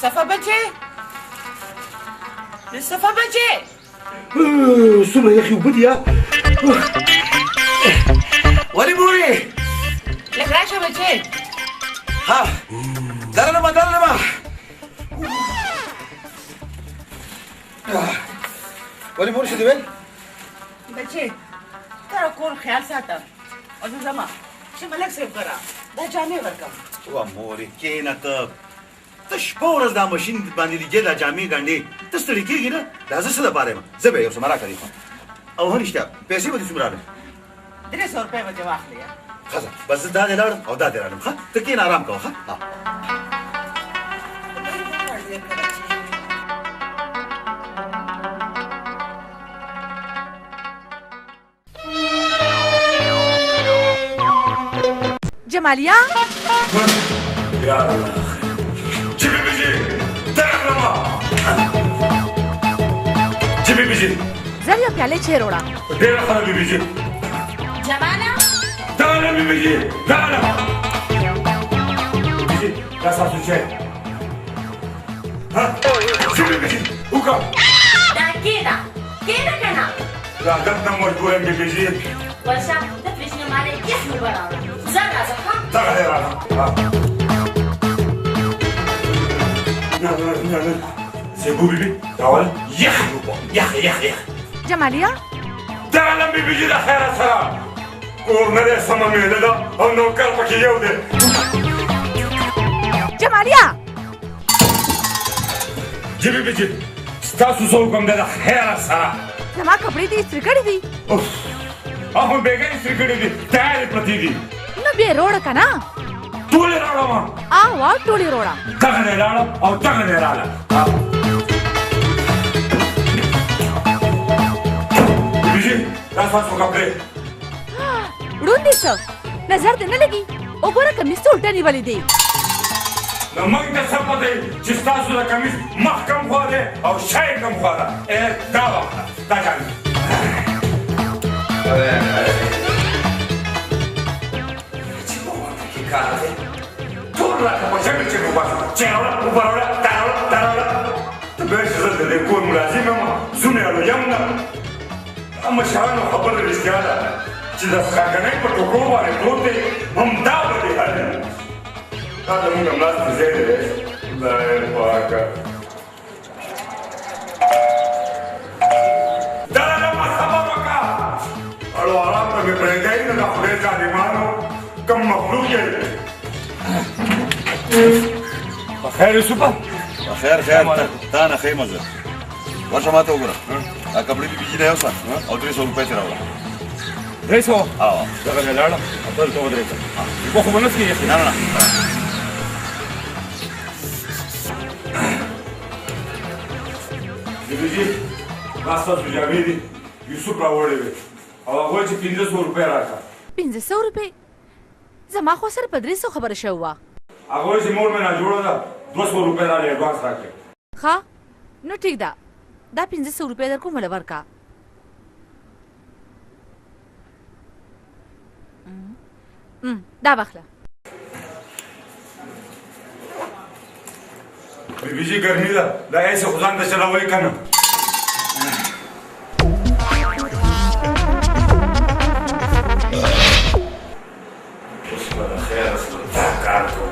مصطفی بچې مصطفی بچې څومره یخي اوبه دي ولې مورې لږ راشه بچې ها دننه ولې مورې څه دې ویل بچې تر کور خیال ساته او زه ځمه چې ملک صاحب کره دا جامې ورکړم وا مورې کښېنه ته شپه ورځ دا ماشین باندې لګې دا جامې ګنډې ته ستړې کېږي نه دا زه څه دپاره یم زه به یو څه راکړې خوام او ښه رښتیا پیسې به دې څومره راغلې 300 روپۍ به دې واخلې ښه ځه بس زه دا دې لاړم او دا دې راړم ښه ته کښېنه ارام کوه ښه جمالیا یا الله چې بیبي درغلمه چې بیبي زر یو پیاله چای راوړه ډېره ښه بیبي جماله داله بیبي داله دا ستاسو چای ها چې بیبي وکړه دا کېده که نه دا دلته مجبور یم بیبي ورشه د فریج نه مالې یخ اوبه راوړه زه راځم ښه دغه دی راغله سیبو بیبي دا ول یخ اوبه یخ جمالیا داله بیبي د خیره سره کور نه دی سمه میله ده او نوکر پکې یو دی جمالیا چې بیبي ستاسو څه حکم دی د خیره سره زما کپړې دې استری کړې دي هغه بیګا استری کړې دي تیارې پرتې دي نو بیا روړه که نه ټولې راوړم وا ټولې روړه دغه دی لاړم او دغه دی راغله بیبي دا ستاسو کپړې ړوند دي څه نظر دې نه لګي وګوره کمیس ته الټه نیولې دی نو موږ ته څه پته چې ستاسو د کمیس مخ کم خوا دی او شا یې کم خوا ده دا واخله دا جامې ټول راته په جګړه چې وباسه چې راوړه اوبه راوړه دا راوړه ته به چې زه د دې کور ملازم یم زونه یې یم نه مشرانو خبره رښتیا ده چې د څښاکنۍ په ټوکرو باندې پروت دی همدا به دې حل دی دا زموږ همداسې ځای دی خدای پاکه دا لمه صبر وکړه اړو آرام ته مې پرېږدئ نه د خدای ظالمانو کوم مخلوق یې بخیر یوسفه خیر تا نه ښه یم زه ورشه ما ته وګوره دا کپړې بیبي دی اوسه او 300 روپۍ ترې راوړه 300 دغه نه لاړم دلته ودرېږه اوبه خو به نه څښې یخې نه بیبي دا ستاسو جامې دي یوسف راوړې وې او هغه وایي چې 500 روپۍ راکړه 500 روپۍ زما خو سره په 300 خبره شوې وه هغه وایي چې مور مې ناجوړه ده 200 روپۍ راله اډوانس راکړې ښه نو ټیک ده دا 500 روپۍ در کومه ورکړه دا واخله بیبي جي ګرمي ده دا ایسې خو ځان ته چلوئ که نه اوس به د خیره سره دا کار کوو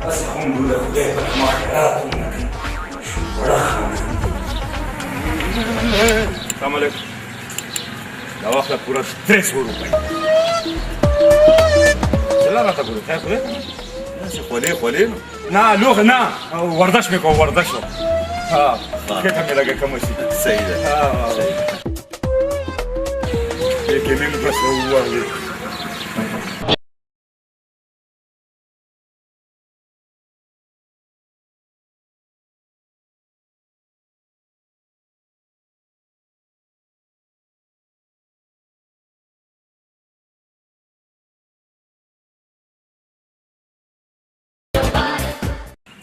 هسې خو مو د خدای په ما خیرات ونه کړي وړه خانه سلام علیکم دا واخله پوره 300 روپۍ چلا راته ګورې خیر خو دی خولې نو نه لوغ نه ورزش مې کوم ورزش ها کېټه مې لږه کمه شي صحیح ده کې نیم 200 وواخلې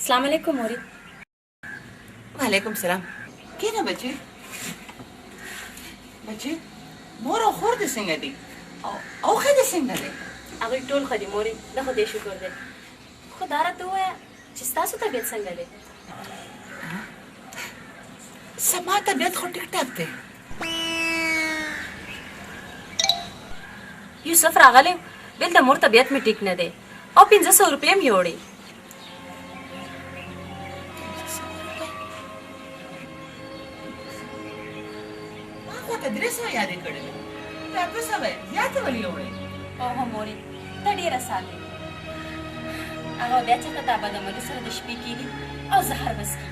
السلام علیکم موري وعلیکم سلام کینه بچې مور او خور دې څنګه دي او ښه دې څنګه دی هغوی ټول ښه دي موري د خدای شکر دی خو دا راته ووایه چې ستاسو طبیعت څنګه دی زما طبیعت خو ټیک ټاک دی. یوسف راغلی بل د مور طبیعت مې ټیک نه دی او 500 روپۍ مې وړي. ما خو ته 300 یادې کړې وې. دا 200 زیاتې ولې وړې؟ اوهو مورې ته ډېره ساده یې. هغه بیا چې ته به د مولي سره د شپې کېږي او زهر به څښي.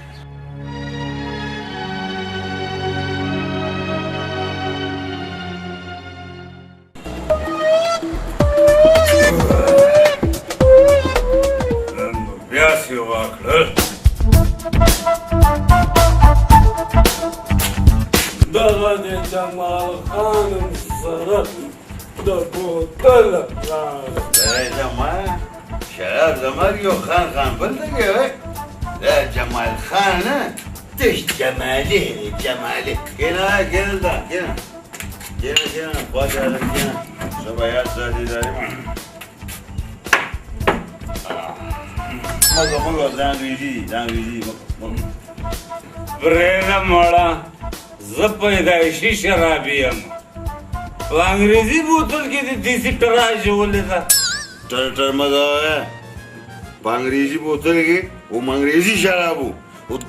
بیا سې واکړل دغه د جمال خان سره د بوتل جمال شراب زمار یو خان بل دیگه ده جمال خان نه تش جمالی گنه خواهد الان گنه شبا یاد ساعتی داریم مگه زنگویزی برېنه مړه زه پیدایشي شرابي یم په انګریزي بوتل کې د دیسي ټر اچولې ده. ټر مگه وایه په انګریزي بوتل کې هم انګریزي شراب و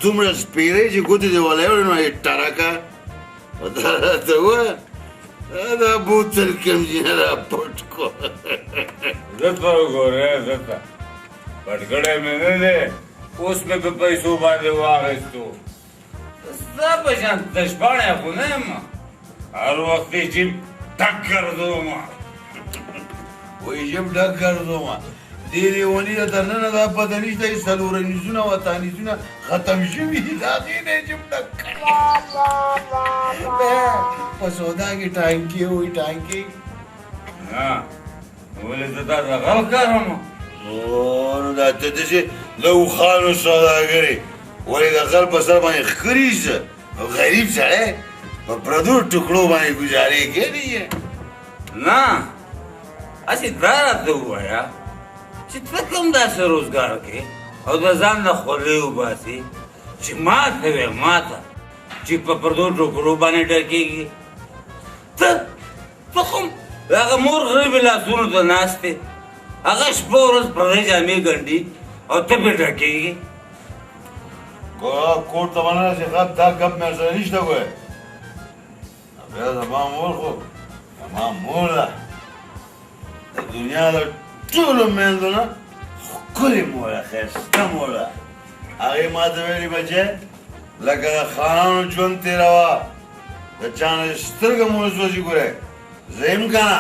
دومره سپېرې چې ګوتې دې ولی وړې نو یې ټرکه دا راته ووایه دا بوتل کوم ځای نه راپټ کړو. زه ته وګورې زه ته پټ کړی مې نه دی اوس مې په پیسو باندې واخیستو. ستا په شان تشباڼی خو نه یم هر وخت یې جیب ټک ګرځوم وایي جیب ډک ګرځوم دې لیوني د دننه دا پته نشته چې څلورنیزونه او اتانیزونه ختم شوي دي د هغې نه یې جیب ډک کړی په سودا کې ټانکې وایي ټانکې نه ولې زه دا د غل کار وم نو دا ته داسې د اوښانو سوداګرې ولې د غل په سر باندې ښکري شه او غریب سړی په پردو ټوکړو باندې ګزارې کوي نه هسې دا راته ووایه چې ته کوم داسې روزګار کې او د ځان نه خولې وباسې چې ماته وې ماته چې په پردو ټوکړو باندې ډکېږي ته خو د هغه مور غریبې لاسونو ته ناست دی هغه شپه ورځ پردۍ جامې ګنډي او ته پرې ډکېږي. کور ته ونه رسې غب دا ګپ مې سره نشته ګویه بیا زما مور خو زما مور ده د دنیا د ټولو میندو نه ښکلې مور ده ښایسته مور ده هغې ما ته ویلي بچی لکه د خانانو ژوند تېروه د چا نه سترګه مو نه سوځي ګورې زه یم که نه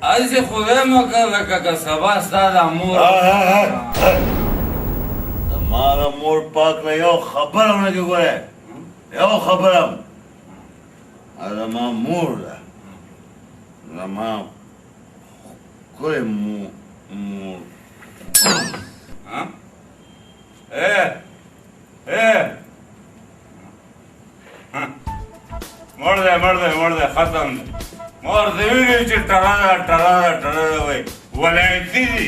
هسې خدای مه کړه لکه که سبا ستا دا مور زما د مور پاک نه یو خبره ونه کې ګورې یو خبره زما مور ده زما ښکلې مور مړ دی ختم دی مور ته ویلي چې ټره وایي ولایتي دي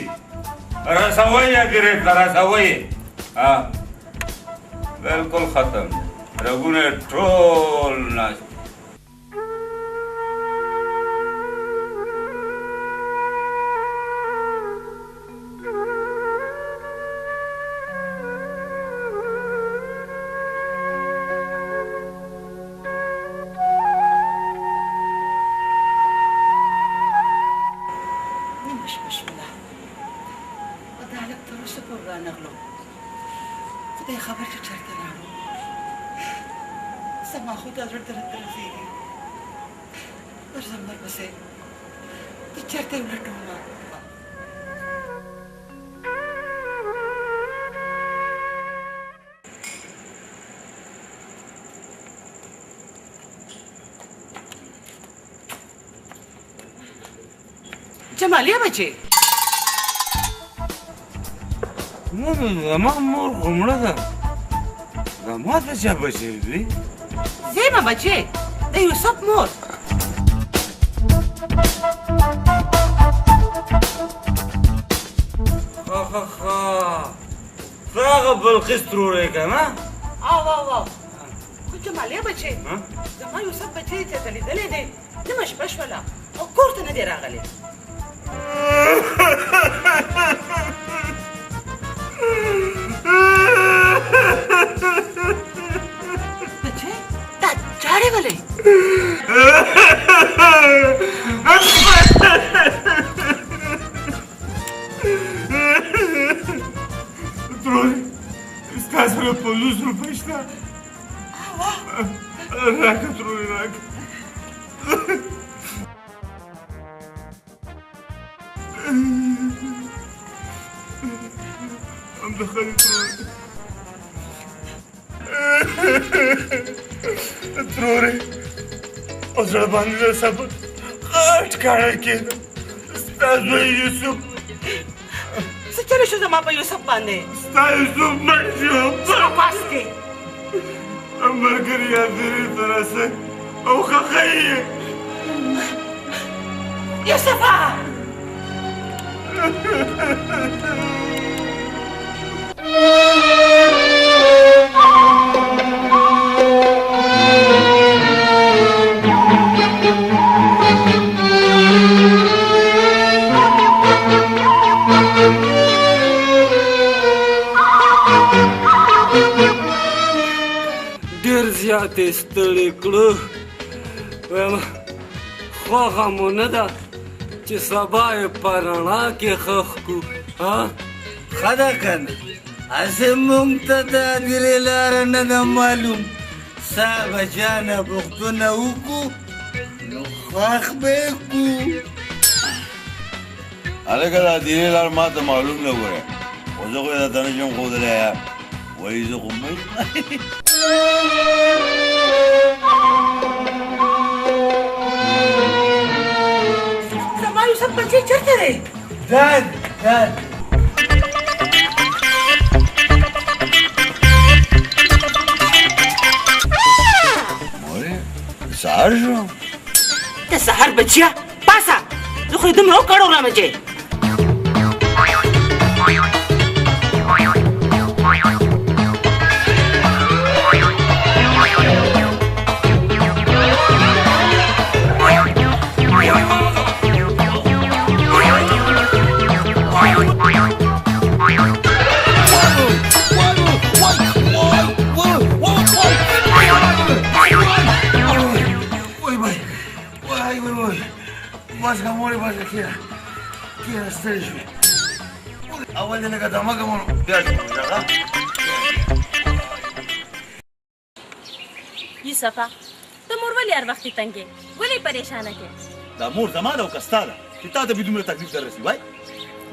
رسوی یې درې ته رسوی بلکل ختم دی رګونه یې ټول ناست خدای خبر چې چېرته لاړو زما خو دا زړه درته رسېږي ورځم ورپسې چې چېرته یې ولټوم جماليه بچې زما مور خو مړه ده دا ما ته چا بچی دی زیمه بچې د یوسف مور ته هغه بل قسط روړی که نه او خو جمالې بچې زما یوسف بچې چې ته لیدلی دی نیمه شپه شوله او کور ته نه دی راغلی بچې دا جاړې ولې ترورې ستا سره 50 روپۍ شته راکړه ترورې راکړه همدخلې ترورې او زړه باندې د صبر غټ کاڼی کېده ستا زوی یوسف څه چلې شو زما په یوسف باندې ستا یوسف مړ شو سره پاس کې ملګري یادرې ته راسه او خښۍ یې یوسفه ډېر زیات یې ستړي کړو ویم خوښه مو نه ده چې سبا یې په رڼا کې ښخ کړو ښه ده که نه هسې موږ ته د ادرې لاره نه ده معلوم صاحبه جانه پوښتنه وکړو نو ښخ به یې کړو هلکه د ادرې لار ما ته معلوم نه ګورې خو زه خو یې درته نه شم ښودلی یار وایي زه خو زما یوسف بچې چېرته دی داد مورې سهار شو د سهار بچیا پاسه زه خو یې دومره وکړولم چې باسکه مورې باسکه کښېنه کښېنه ستړې شوې اول دې لږه دمه کوم بیا شو ښه یوسفه ته مور ولې هر وخت تنګې ولې پریشانه کې دا مور زما ده او که ستا ده چې تا ته به دومره تکلیف در رسي وای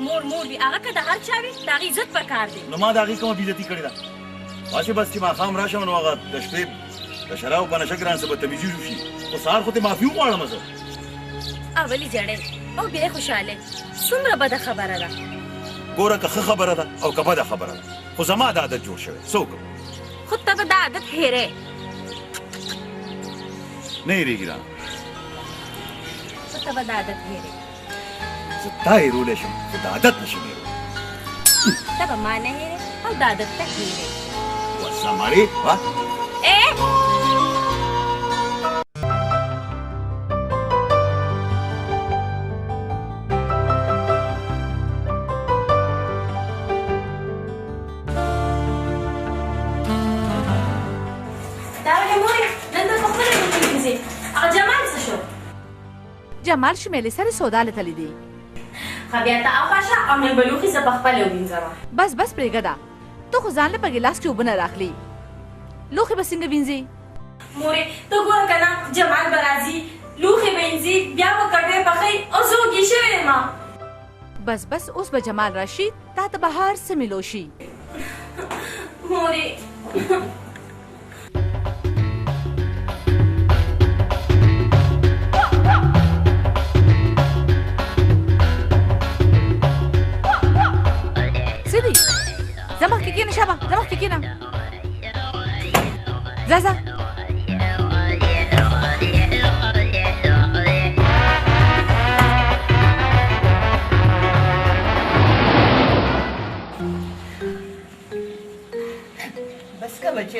مور وي هغه که د هر چا وي د هغې عزت پکار دی نو ما د هغې کومه بېعزتي کړې ده واسې بس چې ماښام راشم نو هغه د شپې د شرابو په نشه کې رانه څه بدتمیزي وشي خو سهار خو ترې معافي وغواړم زه اولې جړې او بیا یې خوشحالې څومره بده خبره ده ګوره که ښه خبره ده او که بده خبره ده خو زما دا عادت جوړ شوی څه وکړم خو ته به دا عادت هېرې نه هېرېږي رانه خو ته به دا عادت هېرې زه تا هېرولی شم خو د عادت نه شم هېرولی ته به ما نه هېرې او دا عادت ته هېرې وسه مړې وا جمال شمیلې سره سودا لتلی دی ښه بیا ته اخواشه او مې به لوښي زه پخپله ووینځم بس پرېږده ته خو ځان له په ګیلاس کې اوبه نه راخلي لوښي به څنګه وینځې مورې ته ګوره که نه جمال به راځي لوښي به وینځي بیا به کټوۍ پخوي او زه وږې شوې یم بس اوس به جمال راشي تا ته به هر څه میلو شي مورې سیدی ځه مخکې کښېنه شابه ځه مخکې کښېنه ځه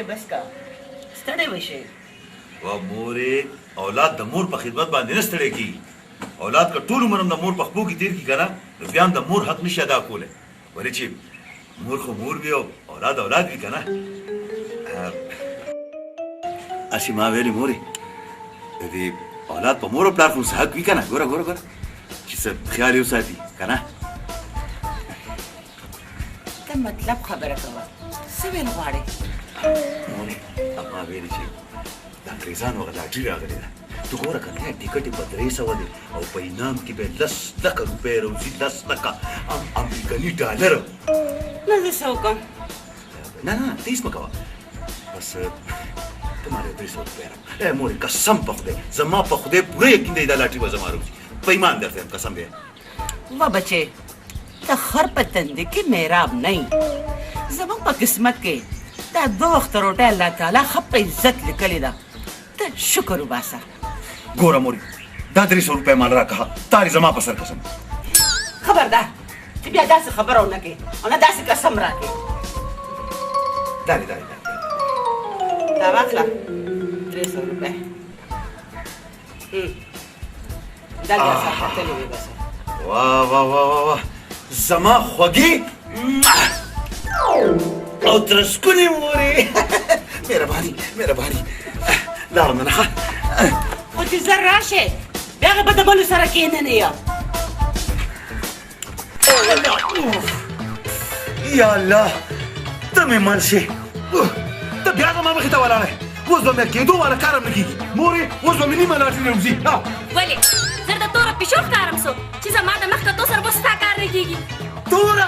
بچې بس کا ستړی وشي وا مورې اولاد د مور په خدمت باندې نه ستړی کېږي اولاد که ټول عمر هم د مور په خپو کې تېر کړي که نه نو بیا هم د مور حق نشي ادا کولی ولې چې مور خو مور وي او اولاد وي که نه هسې ما ویلې مورې د دې اولاد په مور او پلار خو څه حق وي که نه ګوره چې څه خیال یې وساتي که نه ته مطلب خبره کوه څه ویل غواړې مورې ما ویلې چې د انګریزانو هغه لاټري راغلې ده ته ګوره که نه ټکټ یې په 300 دی او په انعام کې به 10 لکه روپۍ راوځي 10 لکه امریکني ډالر نو زه څه وکړم نه ته هېڅ مه کوه بس ته ما له 300 روپۍ راکړه مورې قسم په خدای زما په خدای پوره یقین دی دا لاټري به زما راوځي په ایمان درته یم قسم دی وا بچې ته خر په تندې کې محراب نه یې زموږ په قسمت کې دا 2 وخته روټۍ الله تعالی ښه په عزت لیکلې ده ته شکر وباسه ګوره مورې دا 300 روپۍ مال راکړه تا دې زما په سر قسم خبردار چې بیا داسې خبره ونه کړې او نه داسې قسم راکړې دا واخله 300 روپۍ دا بیا سره کتلې وې بس واه زما خوږې او ترسکونې مورې مهرباني لاړم نه ښه خو چې زر راشې بیا هغه به د بلو سره کښېننې یم یا الله ته مې مړ شې ته بیا زما مخې ته ولاړې اوس به مې کېدو والا کار هم نه کېږي مورې اوس به مې نیمه لاټري راوځي ولې زه د توره پیشو ښکارم سو چې زما د مخ کتو سره به ستا کار نه کېږي توره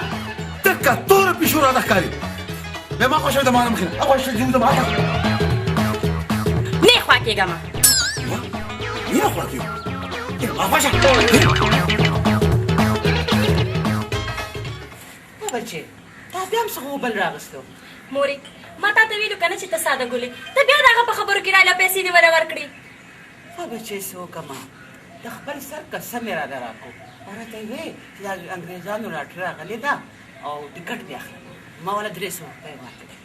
تکه توره پیشو راته ښکاري بیا ما خوښوي د ما نه مخې نه خوښ جوړ د ما نه خوا کېږم نه خوا کېږم ما خوښه بچې تا بیا هم څه غوبل راغستو مورې ما تا ته ویلو که نه چې ته ساده ګولې ته بیا د هغه په خبرو کې راله پیسې دې وله ورکړې ښه بچې څه وکړمه د خپل سر قسم یې راته راکړو ما راته یې وې چې دا انګریزانو لاټري راغلې ده او ټکټ دې اخلم ما وله 300 روپۍ ورکړې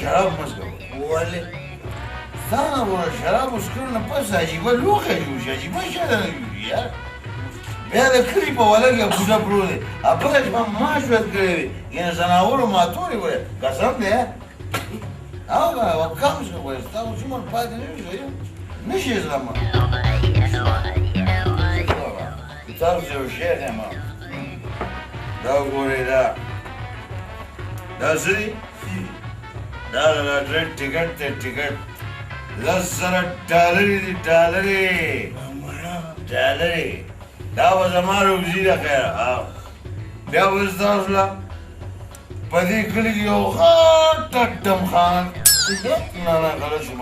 شراب مسکو ولې څنګه وره شراب وسکرو نه پس عجیبه لوښه جوړ شي عجیبه شی ده نه جوړ شي یار بیا د کلي په وله کې بوډا پروت دی هغه چې ما معاش ورکړی دی یعنې ځناورو ماتورې وایي قسم دی هغه وکم شو وایي ستا خو څومره پاتې نه شي نه شي زغمه تاسو یو شیخ یم دا ګورئ دا څه دي دا د لاټرۍ ټکټ دی ټکټ 10,000 ډالرې دي ډالرې دا به زما روزي ده خیره بیا به ستاسو له په دې کلي کې یو غټه ډمخانه نه غلط شوم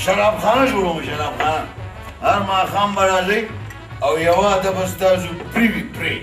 شرابخانه جوړوم شرابخانه هر ماښام به راځئ او یوه اته به ستاسو پرې وي پرې